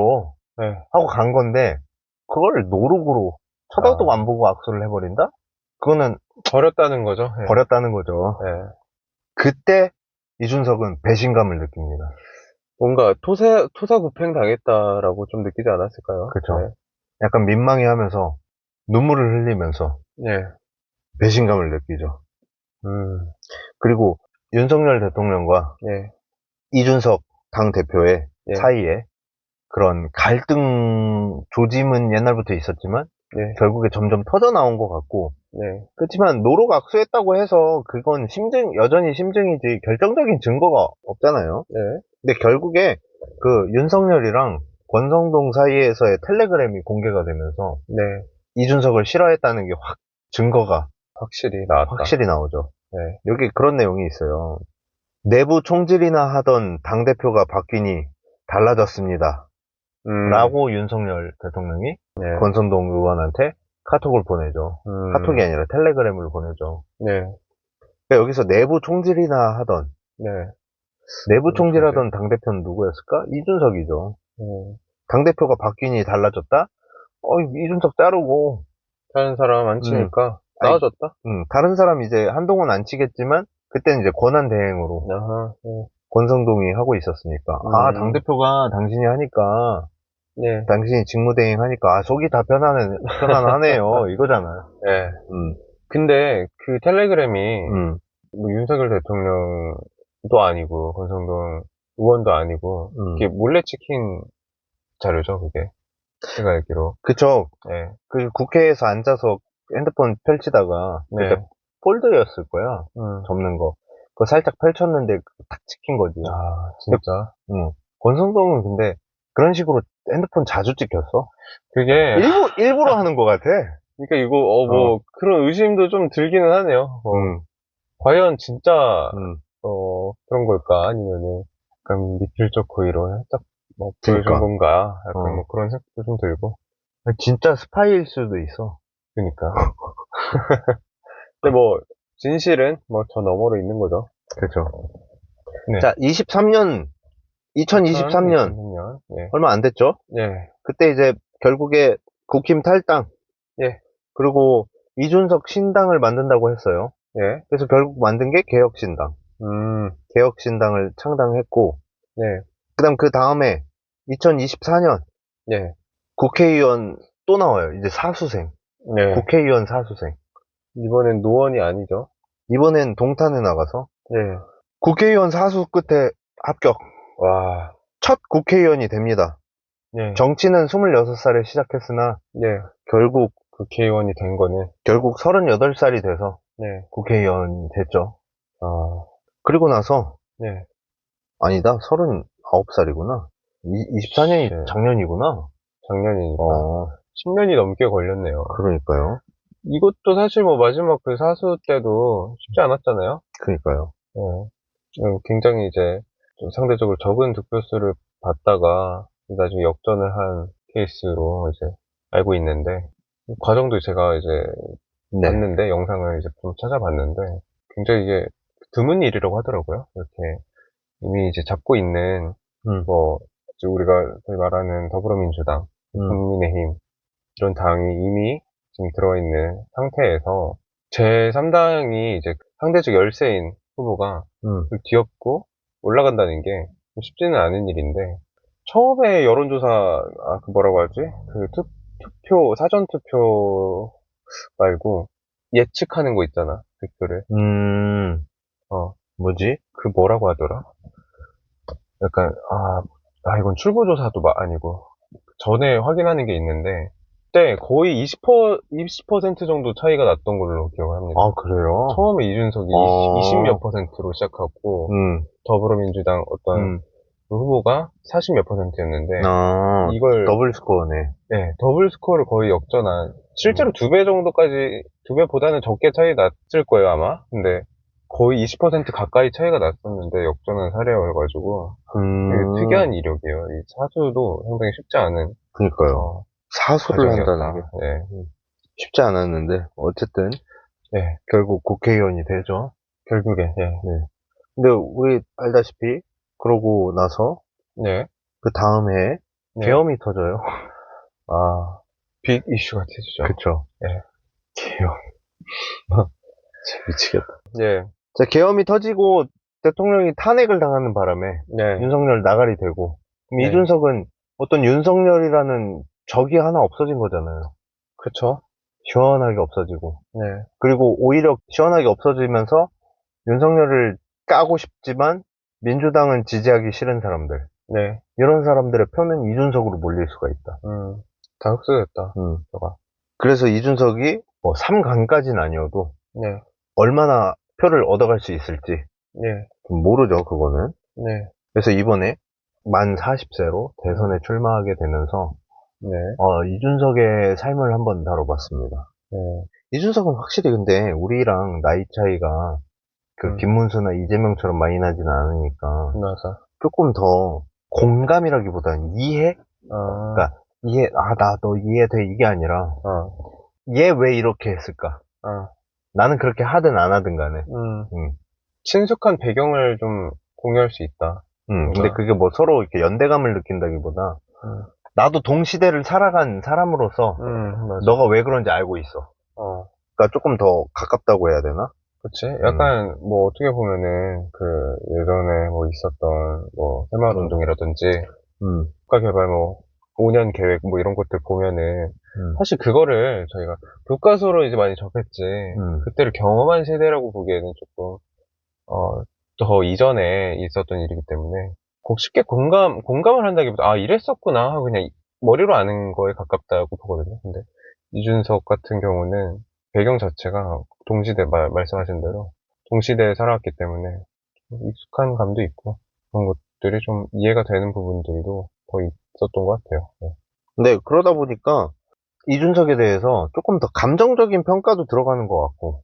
네. 하고 간 건데 그걸 노룩으로 쳐다도 안 보고 악수를 해버린다? 그거는 버렸다는 거죠. 네. 버렸다는 거죠. 네. 그때 이준석은 배신감을 느낍니다. 뭔가 토사구팽 당했다라고 좀 느끼지 않았을까요? 그렇죠. 네. 약간 민망해하면서 눈물을 흘리면서 네. 배신감을 느끼죠. 음. 그리고 윤석열 대통령과 네. 이준석 당대표의 네. 사이에 그런 갈등 조짐은 옛날부터 있었지만 네. 결국에 점점 터져 나온 것 같고 네. 그렇지만 노룩 악수했다고 해서 그건 여전히 심증이지 결정적인 증거가 없잖아요. 네. 근데 결국에 그 윤석열이랑 권성동 사이에서의 텔레그램이 공개가 되면서 네. 이준석을 싫어했다는 게 증거가 확실히 나왔다. 확실히 나오죠. 네. 여기 그런 내용이 있어요. 내부 총질이나 하던 당대표가 바뀌니 달라졌습니다. 라고 윤석열 대통령이 네. 권성동 의원한테 카톡을 보내죠. 카톡이 아니라 텔레그램을 보내죠. 네. 그러니까 여기서 내부 총질이나 하던 네. 내부 총질하던 당대표는 누구였을까? 이준석이죠. 당대표가 바뀌니 달라졌다? 이준석 자르고 다른 사람 안 치니까 나아졌다? 다른 사람 이제 한동훈 안 치겠지만 그때는 이제 권한 대행으로 아하. 권성동이 하고 있었으니까 당대표가 당신이 하니까 네. 당신이 직무대행 하니까 속이 다 편안하네요 이거잖아요. 네. 근데 그 텔레그램이 뭐 윤석열 대통령도 아니고 권성동 의원도 아니고 이게 몰래 찍힌 자료죠, 그게. 제가 알기로. 그쵸. 네. 그 국회에서 앉아서 핸드폰 펼치다가 네. 그때 폴더였을 거야. 접는 거. 그거 살짝 펼쳤는데 탁 찍힌 거지. 아, 진짜. 권성동은 근데 그런 식으로 핸드폰 자주 찍혔어. 그게 일부러 하는 것 같아. 그러니까 이거 그런 의심도 좀 들기는 하네요. 과연 진짜 그런 걸까? 아니면은 약간 미필적 고의로 살짝 보여준 그러니까. 건가? 약간 그런 생각도 좀 들고. 진짜 스파이일 수도 있어. 그러니까. 근데 진실은 저 너머로 있는 거죠. 그렇죠. 네. 자, 2023년 네. 얼마 안 됐죠? 네. 그때 이제 결국에 국힘 탈당. 예. 그리고 이준석 신당을 만든다고 했어요. 예. 그래서 결국 만든 게 개혁신당. 개혁신당을 창당했고, 네. 그 다음에 2024년 네. 국회의원 또 나와요. 이제 사수생. 네. 국회의원 사수생. 이번엔 노원이 아니죠. 이번엔 동탄에 나가서 네. 국회의원 사수 끝에 합격. 와. 첫 국회의원이 됩니다. 네. 정치는 26살에 시작했으나 네. 결국 국회의원이 된 거는 38살이 돼서 네. 국회의원이 됐죠. 아. 그리고 나서 네. 아니다. 39살이구나. 24년이 네. 작년이구나. 작년이니까 10년이 넘게 걸렸네요. 그러니까요. 이것도 사실 마지막 그 사수 때도 쉽지 않았잖아요. 그러니까요. 굉장히 이제 좀 상대적으로 적은 득표수를 받다가 나중에 역전을 한 케이스로 이제 알고 있는데 과정도 제가 이제 봤는데 영상을 이제 좀 찾아봤는데 굉장히 이게 드문 일이라고 하더라고요. 이렇게 이미 이제 잡고 있는 이제 우리가 소위 말하는 더불어민주당, 국민의힘 이런 당이 이미 지금 들어있는 상태에서 제3당이 이제 상대적 열세인 후보가 뒤엎고 올라간다는 게 쉽지는 않은 일인데 처음에 여론조사 그 뭐라고 하지? 그 사전투표 말고 예측하는 거 있잖아, 득표를. 뭐지? 그 뭐라고 하더라? 약간 이건 출구조사도 아니고, 전에 확인하는 게 있는데, 그때 거의 20% 정도 차이가 났던 걸로 기억을 합니다. 아, 그래요? 처음에 이준석이 20몇 %로 시작하고, 더불어민주당 어떤 그 후보가 40몇 %였는데, 이걸, 더블 스코어네. 네, 더블 스코어를 거의 역전한, 실제로 2배 정도까지, 2배보다는 적게 차이 났을 거예요, 아마. 근데 거의 20% 가까이 차이가 났었는데, 역전한 사례여가지고, 되게 특이한 이력이에요. 이 사수도 상당히 쉽지 않은. 그니까요. 사수를 과정이었다. 한다는 게 네. 쉽지 않았는데, 어쨌든, 네. 결국 국회의원이 되죠. 결국에, 네. 근데 우리 알다시피, 그러고 나서, 네. 그 다음 해에 네. 계엄이 터져요. 빅 이슈가 되죠. 그쵸. 네. 계엄. 미치겠다. 네. 자, 계엄이 터지고, 대통령이 탄핵을 당하는 바람에, 네. 윤석열 나가리 되고, 그럼 네. 이준석은 어떤 윤석열이라는 적이 하나 없어진 거잖아요. 그쵸. 시원하게 없어지고. 네. 그리고 오히려 시원하게 없어지면서 윤석열을 까고 싶지만 민주당은 지지하기 싫은 사람들. 네. 이런 사람들의 표는 이준석으로 몰릴 수가 있다. 다 흡수됐다. 그래서 이준석이 뭐 3강까지는 아니어도 네. 얼마나 표를 얻어갈 수 있을지 네. 모르죠, 그거는. 네. 그래서 이번에 만 40세로 대선에 출마하게 되면서 네. 이준석의 삶을 한번 다뤄봤습니다. 네. 이준석은 확실히 근데 우리랑 나이 차이가 그 김문수나 이재명처럼 많이 나지는 않으니까 맞아. 조금 더 공감이라기보다는 이해? 그러니까 이해, 나 너 이해돼 이게 아니라 얘 왜 이렇게 했을까? 나는 그렇게 하든 안 하든 간에. 친숙한 배경을 좀 공유할 수 있다. 근데 그게 뭐 서로 이렇게 연대감을 느낀다기보다 나도 동시대를 살아간 사람으로서 너가 왜 그런지 알고 있어. 그러니까 조금 더 가깝다고 해야 되나? 그치? 약간, 뭐, 어떻게 보면은, 그, 예전에 뭐 있었던, 뭐, 새마을운동이라든지, 국가개발 뭐, 5년 계획 뭐 이런 것들 보면은, 사실 그거를 저희가 교과서로 이제 많이 접했지, 그때를 경험한 세대라고 보기에는 조금, 더 이전에 있었던 일이기 때문에, 쉽게 공감을 한다기보다, 이랬었구나 하고 그냥 머리로 아는 거에 가깝다고 보거든요. 근데, 이준석 같은 경우는, 배경 자체가 동시대 말씀하신 대로 동시대에 살아왔기 때문에 익숙한 감도 있고 그런 것들이 좀 이해가 되는 부분들도 더 있었던 것 같아요. 네. 근데 그러다 보니까 이준석에 대해서 조금 더 감정적인 평가도 들어가는 것 같고.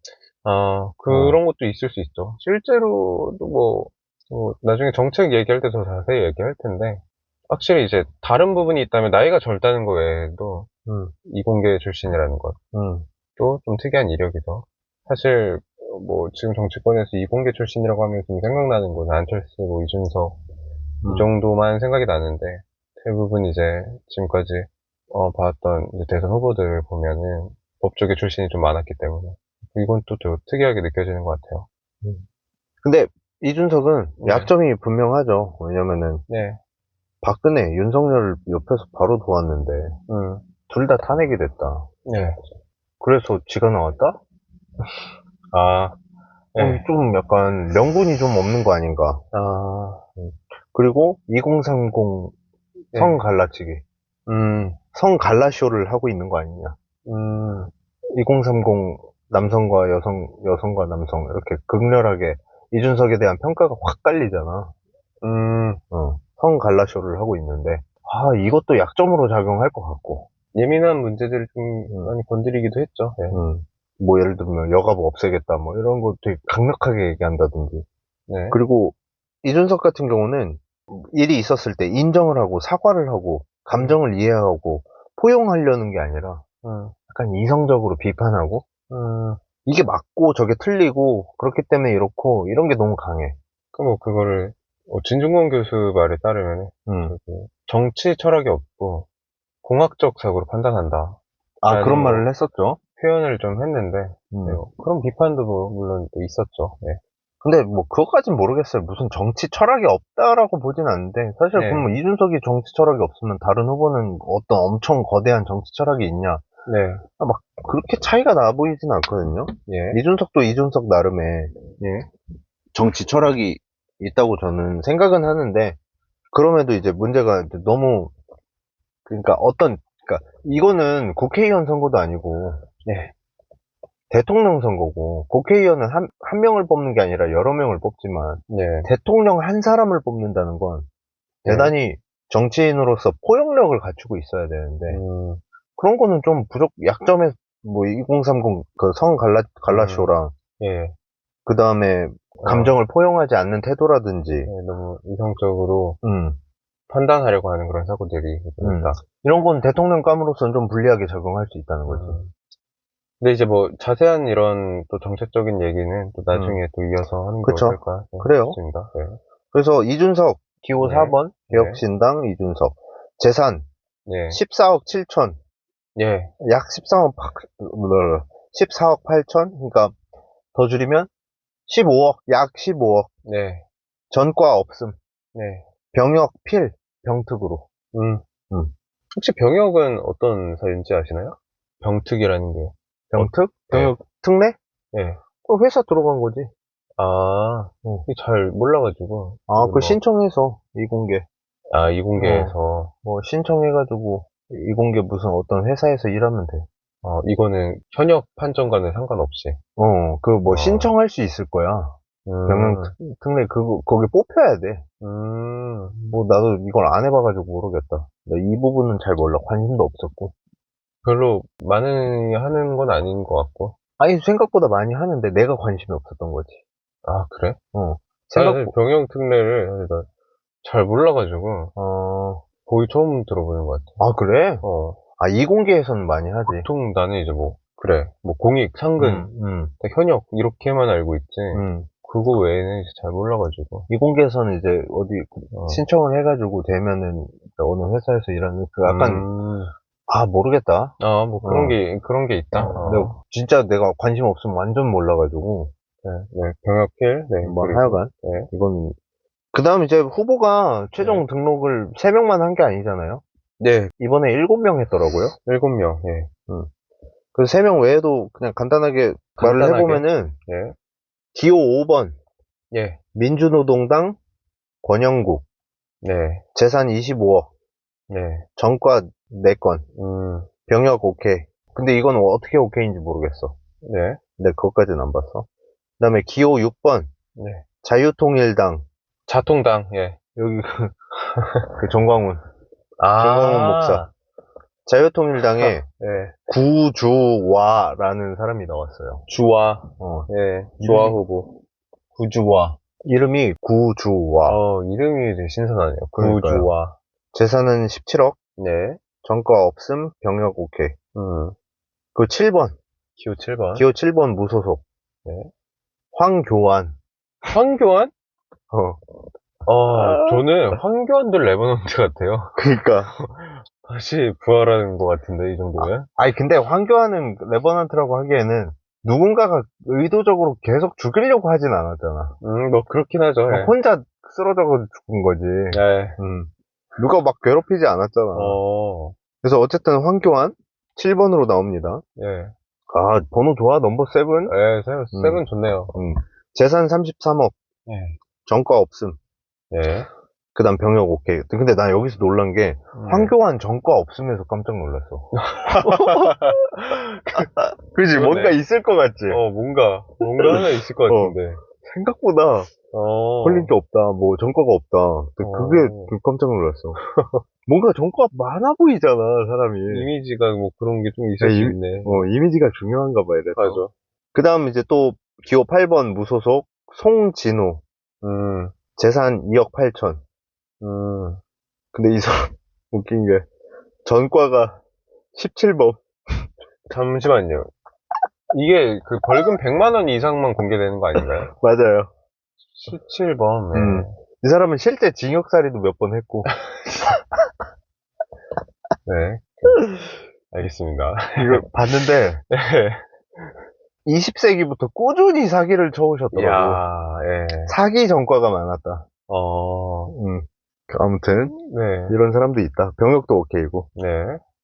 그런 것도 있을 수 있죠. 실제로도 뭐 나중에 정책 얘기할 때 더 자세히 얘기할 텐데 확실히 이제 다른 부분이 있다면 나이가 젊다는 거 외에도 이공계 출신이라는 것. 또 좀 특이한 이력이죠. 사실 뭐 지금 정치권에서 이공계 출신이라고 하면 좀 생각나는 건 안철수, 뭐 이준석 이 정도만 생각이 나는데 대부분 이제 지금까지 봐왔던 이제 대선 후보들을 보면은 법조계 출신이 좀 많았기 때문에 이건 또 특이하게 느껴지는 것 같아요. 근데 이준석은 약점이 분명하죠. 왜냐면은 박근혜, 윤석열 옆에서 바로 도왔는데 둘 다 탄핵이 됐다. 네. 그래서 지가 나왔다? 좀 약간 명분이 좀 없는 거 아닌가. 그리고 2030 성 갈라치기. 성 갈라쇼를 하고 있는 거 아니냐. 2030 남성과 여성과 남성 이렇게 극렬하게 이준석에 대한 평가가 확 깔리잖아. 성 갈라쇼를 하고 있는데 이것도 약점으로 작용할 것 같고. 예민한 문제들을 좀 많이 건드리기도 했죠. 네. 뭐 예를 들면 여가부 없애겠다 뭐 이런 거 되게 강력하게 얘기한다든지. 그리고 이준석 같은 경우는 일이 있었을 때 인정을 하고 사과를 하고 감정을 이해하고 포용하려는 게 아니라 약간 이성적으로 비판하고 이게 맞고 저게 틀리고 그렇기 때문에 이렇고 이런 게 너무 강해. 그거를 진중권 교수 말에 따르면 정치 철학이 없고 공학적 사고로 판단한다. 그런 말을 했었죠. 표현을 좀 했는데 그런 비판도 물론 또 있었죠. 근데 뭐 그것까진 모르겠어요. 무슨 정치 철학이 없다라고 보진 않는데 사실 보면 이준석이 정치 철학이 없으면 다른 후보는 어떤 엄청 거대한 정치 철학이 있냐. 막 그렇게 차이가 나 보이진 않거든요. 이준석도 이준석 나름의 정치 철학이 있다고 저는 생각은 하는데 그럼에도 이제 문제가 이제 너무, 그러니까 그러니까 이거는 국회의원 선거도 아니고, 네. 대통령 선거고, 국회의원은 한 명을 뽑는 게 아니라 여러 명을 뽑지만, 네. 대통령 한 사람을 뽑는다는 건 네. 대단히 정치인으로서 포용력을 갖추고 있어야 되는데, 그런 거는 좀 약점에, 뭐, 2030, 갈라쇼랑, 예. 그 다음에, 감정을 포용하지 않는 태도라든지, 네, 너무 이성적으로 판단하려고 하는 그런 사고들이 있으니까. 이런 건 대통령감으로서는 좀 불리하게 적용할 수 있다는 거지. 근데 이제 뭐 자세한 이런 또 정책적인 얘기는 또 나중에 또 이어서 하는 게 그쵸. 어떨까 그래요. 싶습니다. 네. 그래서 이준석, 기호 네. 4번, 개혁신당 이준석. 재산, 네. 14억 7천. 예. 약 14억 8천? 그러니까, 더 줄이면, 15억, 약 15억. 네. 전과 없음. 네. 병역 필, 병특으로. 혹시 병역은 어떤 사유인지 아시나요? 병특이라는 게. 병특? 네. 병역 특례? 네. 회사 들어간 거지. 이게 잘 몰라가지고. 그 신청해서, 이공계. 이공계에서. 뭐, 신청해가지고, 이공계 무슨 어떤 회사에서 일하면 돼. 이거는 현역 판정과는 상관없이. 신청할 수 있을 거야. 병역 특례, 거기 뽑혀야 돼. 뭐, 나도 이걸 안 해봐가지고 모르겠다. 이 부분은 잘 몰라. 관심도 없었고. 별로 많이 하는 건 아닌 것 같고. 아니, 생각보다 많이 하는데 내가 관심이 없었던 거지. 아, 그래? 생각, 병역 특례를 잘 몰라가지고, 거의 처음 들어보는 것 같아. 그래? 이공계에서는 많이 하지. 보통 나는 이제 뭐 공익, 상근, 현역, 이렇게만 알고 있지. 그거 외에는 이제 잘 몰라가지고. 이공계에서는 이제 어디 신청을 해가지고 되면은 어느 회사에서 일하는 모르겠다. 뭐 그런 게 있다. 근데 진짜 내가 관심 없으면 완전 몰라가지고. 네, 병역필, 네. 뭐 그리고, 하여간. 네. 이건. 그 다음 이제 후보가 최종 등록을 3명만 한 게 아니잖아요. 네. 이번에 7명 했더라고요. 7명, 예. 그래서 3명 외에도 그냥 간단하게 말을 해보면은, 예. 기호 5번. 예. 민주노동당 권영국. 네. 재산 25억. 네. 전과 4건. 병역 오케이. 근데 이건 어떻게 오케이인지 모르겠어. 네. 근데 그것까지는 안 봤어. 그 다음에 기호 6번. 네. 자유통일당. 자통당, 예. 여기 그 정광훈. 정광훈 목사. 자유통일당에 예. 구주와라는 사람이 나왔어요. 주와. 예. 주와 후보. 구주와. 이름이 구주와. 이름이 되게 신선하네요. 그러니까요. 구주와. 재산은 17억. 네. 전과 없음. 병역 오케이. 그 7번. 기호 7번. 기호 7번 무소속. 네. 황교안. 황교안? 저는 황교안도 레버넌트 같아요. 그니까. 다시 부활하는 것 같은데, 이 정도면? 근데 황교안은 레버넌트라고 하기에는 누군가가 의도적으로 계속 죽이려고 하진 않았잖아. 뭐, 그렇긴 하죠. 예. 혼자 쓰러져서 죽은 거지. 예. 누가 막 괴롭히지 않았잖아. 그래서 어쨌든 황교안 7번으로 나옵니다. 예. 번호 좋아? 넘버 7? 예, 7 좋네요. 재산 33억. 예. 전과 없음. 예. 그 다음 병역 오케이. 근데 난 여기서 놀란 게, 황교안 전과 없음에서 깜짝 놀랐어. 그지? 그러네. 뭔가 있을 것 같지? 뭔가 하나 있을 것 같은데. 생각보다, 걸린 게 없다. 뭐, 전과가 없다. 그게 깜짝 놀랐어. 뭔가 전과가 많아 보이잖아, 사람이. 이미지가 뭐 그런 게 좀 있을 수 있네. 이미지가 중요한가 봐, 이래서. 맞아. 그 다음 이제 또, 기호 8번 무소속, 송진우. 재산 2억 8천. 근데 이 사람, 웃긴 게, 전과가 17번. 잠시만요. 이게 그 벌금 100만 원 이상만 공개되는 거 아닌가요? 맞아요. 17번. 네. 이 사람은 실제 징역살이도 몇 번 했고. 네. 알겠습니다. 이거 봤는데, 네. 20세기부터 꾸준히 사기를 쳐오셨더라고. 이야, 예. 사기 전과가 많았다. 아무튼, 네. 이런 사람도 있다. 병역도 오케이고. 네.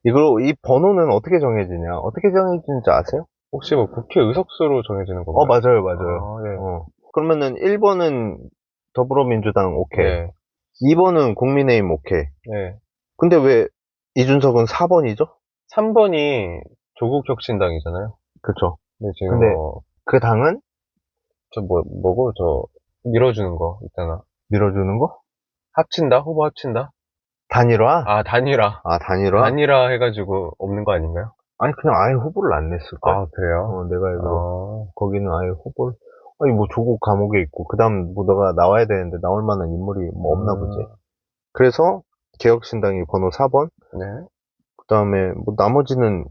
이 번호는 어떻게 정해지냐? 어떻게 정해지는지 아세요? 혹시 뭐 국회 의석수로 정해지는 건가요? 맞아요. 네. 그러면은 1번은 더불어민주당 오케이. 네. 2번은 국민의힘 오케이. 네. 근데 왜 이준석은 4번이죠? 3번이 조국혁신당이잖아요. 그쵸. 근데 지금 근데 그 당은 뭐고, 밀어주는 거 있잖아. 밀어주는 거? 합친다? 후보 합친다? 단일화? 아, 단일화. 아, 단일화? 단일화 해가지고 없는 거 아닌가요? 아니, 그냥 아예 후보를 안 냈을걸? 아, 그래요? 내가 알기로. 거기는 아예 후보를. 아니, 뭐, 조국 감옥에 있고, 그 다음 뭐, 너가 나와야 되는데, 나올 만한 인물이 뭐 없나 보지. 그래서, 개혁신당이 번호 4번. 네. 그 다음에, 뭐, 나머지는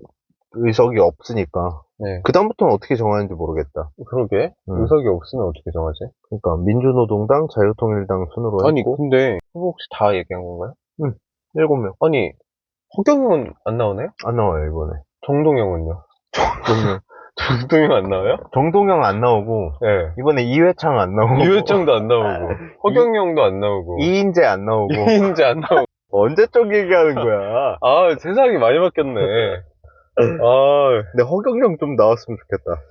의석이 없으니까. 네. 그다음부터는 어떻게 정하는지 모르겠다. 그러게. 의석이 없으면 어떻게 정하지? 그러니까, 민주노동당, 자유통일당 순으로 아니, 했고. 근데 후보 혹시 다 얘기한 건가요? 7명. 아니, 허경영은 안 나오나요? 안 나와요, 이번에. 정동영은요? 정동영. 정동영 안 나와요? 정동영 안 나오고, 네. 이번에 이회창 안 나오고. 이회창도 안 나오고, 허경영도 안 나오고, 이인재 안 나오고. 이인재 안 나오고. 언제적 얘기하는 거야? 아, 세상이 많이 바뀌었네. 아, 근데 허경영 좀 나왔으면 좋겠다.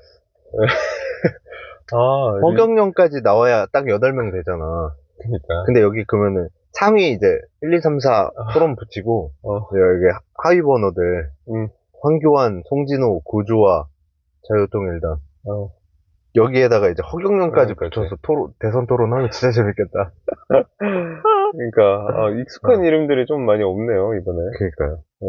아, 허경영까지 나와야 딱 8명 되잖아. 그니까. 근데 여기 그러면은 상위 이제 1, 2, 3, 4 토론 붙이고, 여기 하위 번호들, 황교안, 송진호, 고주와 자유통일당. 여기에다가 이제 허경영까지 붙여서 대선 토론하면 진짜 재밌겠다. 그러니까 익숙한 이름들이 좀 많이 없네요, 이번에. 그러니까요. 네.